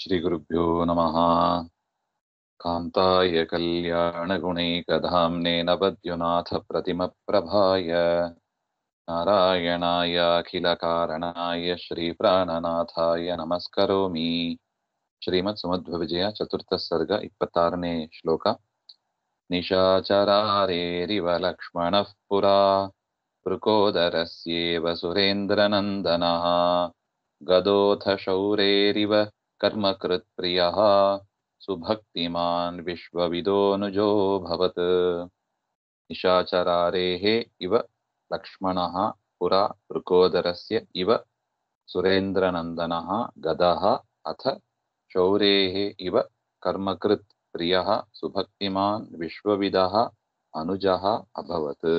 श्रीगुरुभ्यो नमः। कान्ताय कल्याणगुणैकधाम्ने नवद्युनाथप्रतिमप्रभाय नारायणाय अखिलकारणाय श्रीप्राणनाथाय नमस्करोमि। श्रीमत्सुमध्वविजय चतुर्थ सर्ग 26ನೇ ಶ್ಲೋಕ. ನಿಶಾಚರಾರೇರಿವ ಲಕ್ಷ್ಮಣಃ ಪುರಾ ವೃಕೋದರಸ್ಯೇವ ಸುರೇಂದ್ರನಂದನಃ ಗದೋಥ ಶೌರೇರಿವ ಕರ್ಮಕೃತ್ ಪ್ರಿಯಃ ಸುಭಕ್ತಿಮಾನ್ ವಿಶ್ವವಿದೋನುಜೋ ಭವತ್. ನಿಶಾಚರಾರೇಃ ಇವ ಲಕ್ಷ್ಮಣಃ ಪುರಾ ವೃಕೋದರಸ್ಯ ಇವ ಸುರೇಂದ್ರನಂದನಃ ಗದಃ ಅಥ ಶೌರೇಃ ಇವ ಕರ್ಮಕೃತ್ ಪ್ರಿಯಃ ಸುಭಕ್ತಿಮಾನ್ ವಿಶ್ವವಿದಃ ಅನುಜಃ ಅಭವತ್.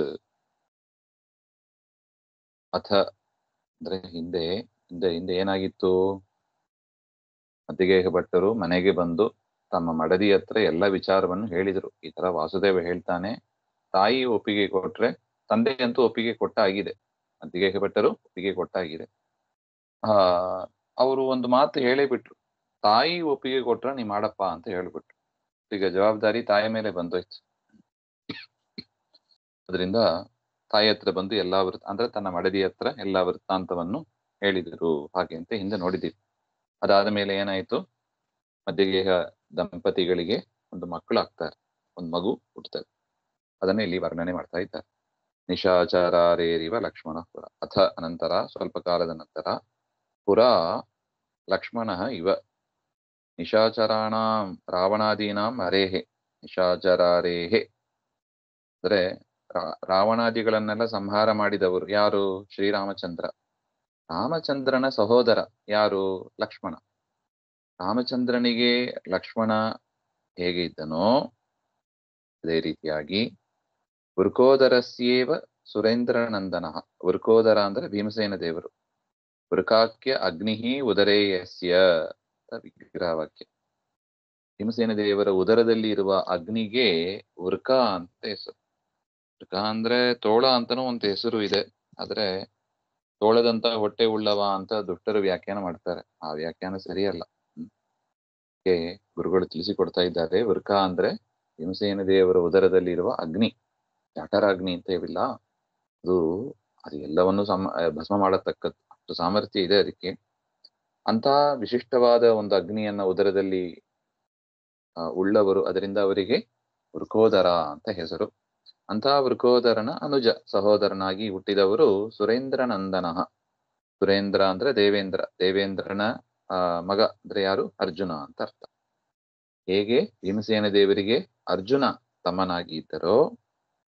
ಅಥ ಅಂದ್ರೆ ಹಿಂದೆ ಏನಾಗಿತ್ತು? ಮದ್ದಿಗೆ ಭಟ್ಟರು ಮನೆಗೆ ಬಂದು ತಮ್ಮ ಮಡದಿ ಹತ್ರ ಎಲ್ಲ ವಿಚಾರವನ್ನು ಹೇಳಿದರು. ಈ ತರ ವಾಸುದೇವ ಹೇಳ್ತಾನೆ, ತಾಯಿ ಒಪ್ಪಿಗೆ ಕೊಟ್ರೆ, ತಂದೆ ಅಂತೂ ಒಪ್ಪಿಗೆ ಕೊಟ್ಟಾಗಿದೆ, ಮದ್ದಿಗೆ ಭಟ್ಟರು ಒಪ್ಪಿಗೆ ಕೊಟ್ಟಾಗಿದೆ. ಅವರು ಒಂದು ಮಾತು ಹೇಳೇ ಬಿಟ್ರು, ತಾಯಿ ಒಪ್ಪಿಗೆ ಕೊಟ್ರ ನೀ ಮಾಡಪ್ಪ ಅಂತ ಹೇಳ್ಬಿಟ್ರು. ಈಗ ಜವಾಬ್ದಾರಿ ತಾಯಿ ಮೇಲೆ ಬಂದೋಯ್ತು. ಅದರಿಂದ ತಾಯಿ ಹತ್ರ ಬಂದು ಎಲ್ಲಾ ಅಂದ್ರೆ ತನ್ನ ಮಡದಿ ಹತ್ರ ಎಲ್ಲಾ ವೃತ್ತಾಂತವನ್ನು ಹೇಳಿದರು. ಹಾಗೆ ಅಂತ ಹಿಂದೆ ನೋಡಿದ್ದೀವಿ. ಅದಾದ ಮೇಲೆ ಏನಾಯ್ತು? ಮಧ್ಯಗೇಹ ದಂಪತಿಗಳಿಗೆ ಒಂದು ಮಕ್ಕಳು ಆಗ್ತಾರೆ, ಒಂದು ಮಗು ಹುಟ್ಟುತ್ತದೆ. ಅದನ್ನ ಇಲ್ಲಿ ವರ್ಣನೆ ಮಾಡ್ತಾ ಇದ್ದಾರೆ. ನಿಶಾಚರಾರೇರಿವ ಲಕ್ಷ್ಮಣ ಪುರ. ಅಥ ಅನಂತರ, ಸ್ವಲ್ಪ ಕಾಲದ ನಂತರ, ಪುರಾ ಲಕ್ಷ್ಮಣ ಇವ ನಿಶಾಚರಾಣಾಂ ರಾವಣಾದೀನಾಂ ಹರೇಹೆ. ನಿಶಾಚರಾರೇಹೆ ಅಂದ್ರೆ ರಾವಣಾದಿಗಳನ್ನೆಲ್ಲ ಸಂಹಾರ ಮಾಡಿದವರು ಯಾರು? ಶ್ರೀರಾಮಚಂದ್ರ. ರಾಮಚಂದ್ರನ ಸಹೋದರ ಯಾರು? ಲಕ್ಷ್ಮಣ. ರಾಮಚಂದ್ರನಿಗೆ ಲಕ್ಷ್ಮಣ ಹೇಗೆ ಇದ್ದನೋ ಅದೇ ರೀತಿಯಾಗಿ ವೃಕೋದರಸ್ಯೇವ ಸುರೇಂದ್ರನಂದನಃ. ವೃಕೋದರ ಅಂದ್ರೆ ಭೀಮಸೇನ ದೇವರು. ವೃಕಾಕ್ಯ ಅಗ್ನಿಹಿ ಉದರೇಯಸ್ಯ ವಿಗ್ರಹವಾಕ್ಯ. ಭೀಮಸೇನ ದೇವರ ಉದರದಲ್ಲಿ ಇರುವ ಅಗ್ನಿಗೆ ವೃಕ ಅಂತ ಹೆಸರು. ವೃಕ ಅಂದ್ರೆ ತೋಳ ಅಂತನೂ ಒಂದು ಹೆಸರು ಇದೆ. ಆದ್ರೆ ತೋಳದಂತ ಹೊಟ್ಟೆ ಉಳ್ಳವ ಅಂತ ದುಷ್ಟರು ವ್ಯಾಖ್ಯಾನ ಮಾಡ್ತಾರೆ. ಆ ವ್ಯಾಖ್ಯಾನ ಸರಿಯಲ್ಲ. ಗುರುಗಳು ತಿಳಿಸಿಕೊಡ್ತಾ ಇದ್ದಾರೆ, ವೃಕ ಅಂದ್ರೆ ಭೀಮಸೇನ ದೇವರ ಉದರದಲ್ಲಿ ಇರುವ ಅಗ್ನಿ. ಜಠರಾಗ್ನಿ ಅಂತ ಹೇಳಿಲ್ಲ, ಅದು ಎಲ್ಲವನ್ನು ಭಸ್ಮ ಮಾಡತಕ್ಕದ್ದು. ಅಷ್ಟು ಸಾಮರ್ಥ್ಯ ಇದೆ ಅದಕ್ಕೆ. ಅಂತ ವಿಶಿಷ್ಟವಾದ ಒಂದು ಅಗ್ನಿಯನ್ನ ಉದರದಲ್ಲಿ ಉಳ್ಳವರು, ಅದರಿಂದ ಅವರಿಗೆ ವೃಕೋದರ ಅಂತ ಹೆಸರು. ಅಂತಹ ವೃಕೋದರನ ಅನುಜ ಸಹೋದರನಾಗಿ ಹುಟ್ಟಿದವರು ಸುರೇಂದ್ರನಂದನಃ. ಸುರೇಂದ್ರ ಅಂದ್ರೆ ದೇವೇಂದ್ರ, ದೇವೇಂದ್ರನ ಮಗ ಅಂದ್ರೆ ಯಾರು? ಅರ್ಜುನ ಅಂತ ಅರ್ಥ. ಹೇಗೆ ಭೀಮಸೇನ ದೇವರಿಗೆ ಅರ್ಜುನ ತಮ್ಮನಾಗಿ ಇದ್ದರೋ,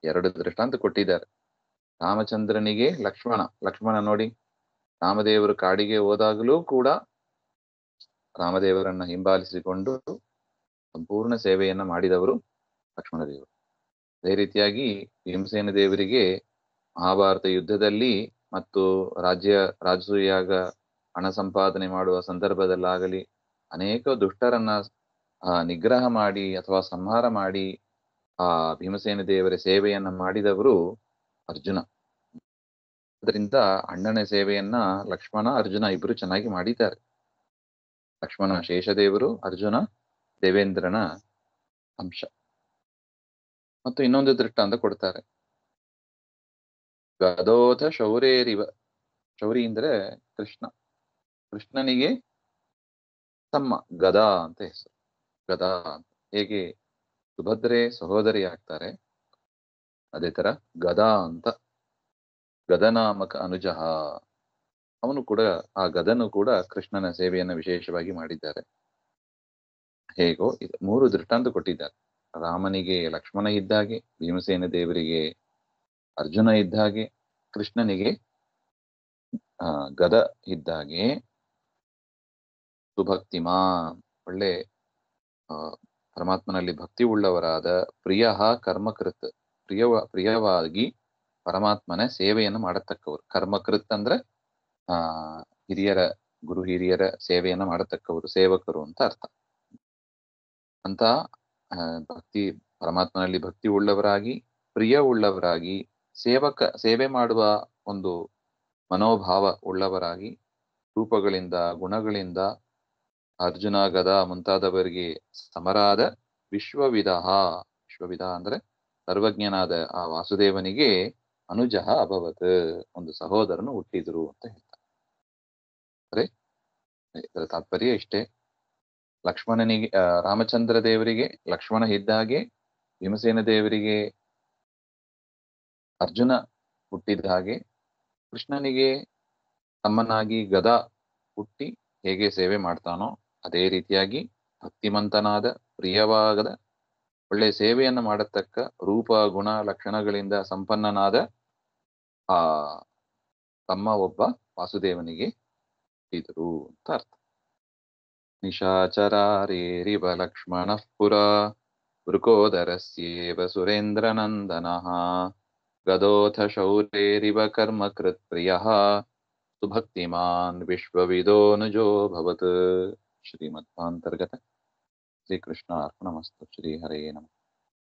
ಎರಡು ದೃಷ್ಟಾಂತ ಕೊಟ್ಟಿದ್ದಾರೆ. ರಾಮಚಂದ್ರನಿಗೆ ಲಕ್ಷ್ಮಣ ನೋಡಿ, ರಾಮದೇವರು ಕಾಡಿಗೆ ಹೋದಾಗಲೂ ಕೂಡ ರಾಮದೇವರನ್ನ ಹಿಂಬಾಲಿಸಿಕೊಂಡು ಸಂಪೂರ್ಣ ಸೇವೆಯನ್ನ ಮಾಡಿದವರು ಲಕ್ಷ್ಮಣ ದೇವರು. ಅದೇ ರೀತಿಯಾಗಿ ಭೀಮಸೇನ ದೇವರಿಗೆ ಮಹಾಭಾರತ ಯುದ್ಧದಲ್ಲಿ ಮತ್ತು ರಾಜಸೂಯಾಗ ಹಣ ಸಂಪಾದನೆ ಮಾಡುವ ಸಂದರ್ಭದಲ್ಲಾಗಲಿ ಅನೇಕ ದುಷ್ಟರನ್ನ ನಿಗ್ರಹ ಮಾಡಿ ಅಥವಾ ಸಂಹಾರ ಮಾಡಿ ಆ ಭೀಮಸೇನ ದೇವರ ಸೇವೆಯನ್ನ ಮಾಡಿದವರು ಅರ್ಜುನ. ಅದರಿಂದ ಅಣ್ಣನ ಸೇವೆಯನ್ನ ಲಕ್ಷ್ಮಣ ಅರ್ಜುನ ಇಬ್ರು ಚೆನ್ನಾಗಿ ಮಾಡಿದ್ದಾರೆ. ಲಕ್ಷ್ಮಣ ಶೇಷದೇವರು, ಅರ್ಜುನ ದೇವೇಂದ್ರನ ಅಂಶ. ಮತ್ತು ಇನ್ನೊಂದು ದೃಷ್ಟಾಂತ ಕೊಡ್ತಾರೆ, ಗದೋಥ ಶೌರೇರಿವ. ಶೌರಿ ಅಂದ್ರೆ ಕೃಷ್ಣ. ಕೃಷ್ಣನಿಗೆ ತಮ್ಮ ಗದಾ ಅಂತ ಹೆಸರು. ಗದಾ ಅಂತ ಹೇಗೆ ಸುಭದ್ರೆ ಸಹೋದರಿ ಆಗ್ತಾರೆ, ಅದೇ ತರ ಗದಾ ಅಂತ ಗದನಾಮಕ ಅನುಜಃ. ಅವನು ಕೂಡ, ಆ ಗದನು ಕೂಡ ಕೃಷ್ಣನ ಸೇವೆಯನ್ನು ವಿಶೇಷವಾಗಿ ಮಾಡಿದ್ದಾರೆ. ಹೇಗೋ ಇದು 3 ದೃಷ್ಟಾಂತ ಕೊಟ್ಟಿದ್ದಾರೆ. ರಾಮನಿಗೆ ಲಕ್ಷ್ಮಣ ಇದ್ದಾಗೆ, ಭೀಮಸೇನ ದೇವರಿಗೆ ಅರ್ಜುನ ಇದ್ದಾಗೆ, ಕೃಷ್ಣನಿಗೆ ಗದ ಇದ್ದಾಗೆ. ಸುಭಕ್ತಿಮಾನ್ ಒಳ್ಳೆ ಪರಮಾತ್ಮನಲ್ಲಿ ಭಕ್ತಿ ಉಳ್ಳವರಾದ, ಪ್ರಿಯ ಕರ್ಮಕೃತ್ ಪ್ರಿಯವಾಗಿ ಪರಮಾತ್ಮನ ಸೇವೆಯನ್ನು ಮಾಡತಕ್ಕವರು. ಕರ್ಮಕೃತ್ ಅಂದ್ರೆ ಗುರು ಹಿರಿಯರ ಸೇವೆಯನ್ನು ಮಾಡತಕ್ಕವರು, ಸೇವಕರು ಅಂತ ಅರ್ಥ. ಅಂತ ಪರಮಾತ್ಮನಲ್ಲಿ ಭಕ್ತಿ ಉಳ್ಳವರಾಗಿ, ಪ್ರಿಯ ಉಳ್ಳವರಾಗಿ, ಸೇವೆ ಮಾಡುವ ಒಂದು ಮನೋಭಾವ ಉಳ್ಳವರಾಗಿ, ರೂಪಗಳಿಂದ ಗುಣಗಳಿಂದ ಅರ್ಜುನ ಗದಾ ಮುಂತಾದವರಿಗೆ ಸಮರಾದ ವಿಶ್ವವಿಧ ಅಂದ್ರೆ ಸರ್ವಜ್ಞನಾದ ಆ ವಾಸುದೇವನಿಗೆ ಅನುಜಃ ಅಭವತ್, ಒಂದು ಸಹೋದರನು ಹುಟ್ಟಿದ್ರು ಅಂತ ಹೇಳ್ತಾರೆ. ಅಂದ್ರೆ ಇದರ ತಾತ್ಪರ್ಯ ಇಷ್ಟೇ. ಲಕ್ಷ್ಮಣನಿಗೆ ರಾಮಚಂದ್ರ ದೇವರಿಗೆ ಲಕ್ಷ್ಮಣ ಇದ್ದಾಗೆ, ಭೀಮಸೇನ ದೇವರಿಗೆ ಅರ್ಜುನ ಹುಟ್ಟಿದ ಹಾಗೆ, ಕೃಷ್ಣನಿಗೆ ತಮ್ಮನಾಗಿ ಗದಾ ಹುಟ್ಟಿ ಹೇಗೆ ಸೇವೆ ಮಾಡ್ತಾನೋ ಅದೇ ರೀತಿಯಾಗಿ ಭಕ್ತಿಮಂತನಾದ, ಪ್ರಿಯವಾಗದ, ಒಳ್ಳೆ ಸೇವೆಯನ್ನು ಮಾಡತಕ್ಕ ರೂಪ ಗುಣ ಲಕ್ಷಣಗಳಿಂದ ಸಂಪನ್ನನಾದ ಆ ತಮ್ಮ ಒಬ್ಬ ವಾಸುದೇವನಿಗೆ ಹುಟ್ಟಿದರು ಅಂತ ಅರ್ಥ. ನಿಶಾಚರಾರೇರಿವ ಲಕ್ಷ್ಮಣಃ ಪುರ ವೃಕೋದರಸ್ಯೇವ ಸುರೇಂದ್ರನಂದನಃ ಗದೋಥ ಶೌರೇರಿವ ಕರ್ಮಕೃತ್ ಪ್ರಿಯಃ ಸುಭಕ್ತಿಮಾನ್ ವಿಶ್ವವಿದೋನುಜೋಭವತ್. ಶ್ರೀಮಧ್ವಾಂತರ್ಗತ. ಶ್ರೀಕೃಷ್ಣ ಅರ್ಪಣಮಸ್ತು. ಶ್ರೀ ಹರೇ ನಮಃ.